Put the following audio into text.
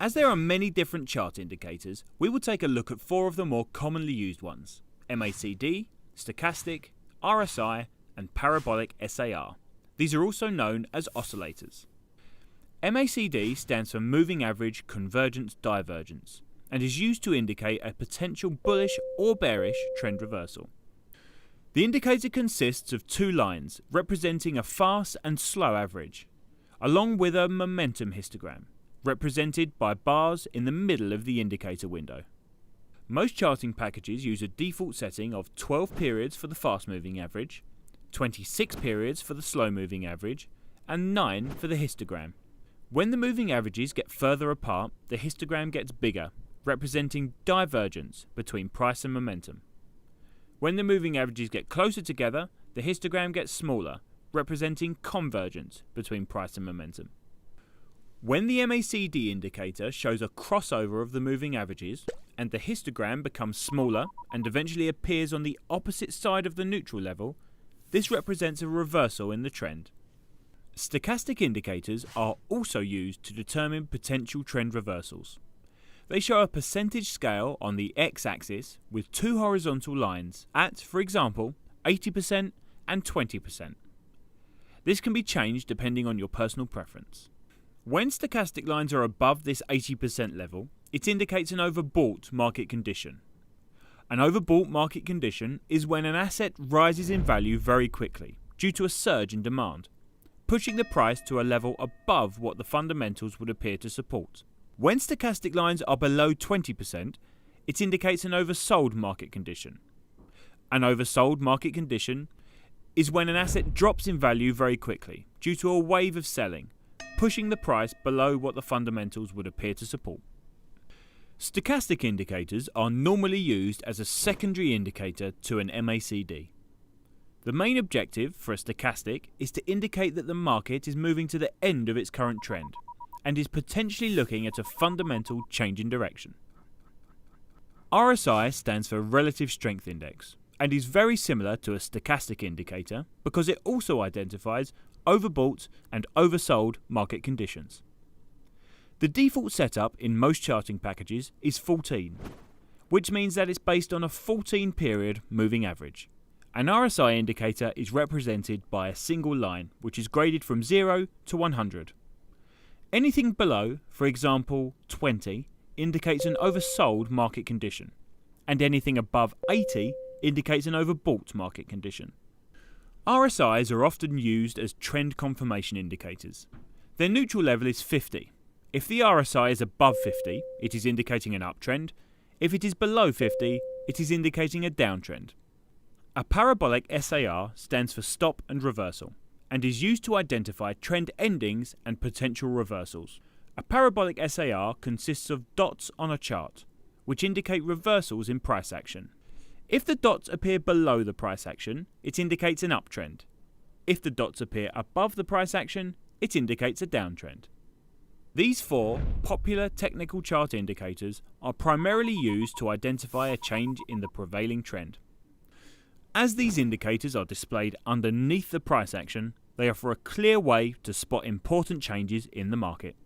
As there are many different chart indicators, we will take a look at 4 of the more commonly used ones: MACD, stochastic, RSI, and parabolic SAR. These are also known as oscillators. MACD stands for Moving Average Convergence Divergence and is used to indicate a potential bullish or bearish trend reversal. The indicator consists of 2 lines representing a fast and slow average, along with a momentum histogram, represented by bars in the middle of the indicator window. Most charting packages use a default setting of 12 periods for the fast moving average, 26 periods for the slow moving average, and 9 for the histogram. When the moving averages get further apart, the histogram gets bigger, representing divergence between price and momentum. When the moving averages get closer together, the histogram gets smaller, representing convergence between price and momentum. When the MACD indicator shows a crossover of the moving averages, and the histogram becomes smaller and eventually appears on the opposite side of the neutral level, this represents a reversal in the trend. Stochastic indicators are also used to determine potential trend reversals. They show a percentage scale on the x-axis with 2 horizontal lines at, for example, 80% and 20%. This can be changed depending on your personal preference. When stochastic lines are above this 80% level, it indicates an overbought market condition. An overbought market condition is when an asset rises in value very quickly due to a surge in demand, pushing the price to a level above what the fundamentals would appear to support. When stochastic lines are below 20%, it indicates an oversold market condition. An oversold market condition is when an asset drops in value very quickly due to a wave of selling, pushing the price below what the fundamentals would appear to support. Stochastic indicators are normally used as a secondary indicator to an MACD. The main objective for a stochastic is to indicate that the market is moving to the end of its current trend and is potentially looking at a fundamental change in direction. RSI stands for Relative Strength Index and is very similar to a stochastic indicator because it also identifies overbought and oversold market conditions. The default setup in most charting packages is 14, which means that it's based on a 14-period moving average. An RSI indicator is represented by a single line, which is graded from 0 to 100. Anything below, for example 20, indicates an oversold market condition, and anything above 80 indicates an overbought market condition. RSIs are often used as trend confirmation indicators. Their neutral level is 50. If the RSI is above 50, it is indicating an uptrend. If it is below 50, it is indicating a downtrend. A parabolic SAR stands for stop and reversal and is used to identify trend endings and potential reversals. A parabolic SAR consists of dots on a chart, which indicate reversals in price action. If the dots appear below the price action, it indicates an uptrend. If the dots appear above the price action, it indicates a downtrend. These 4 popular technical chart indicators are primarily used to identify a change in the prevailing trend. As these indicators are displayed underneath the price action, they offer a clear way to spot important changes in the market.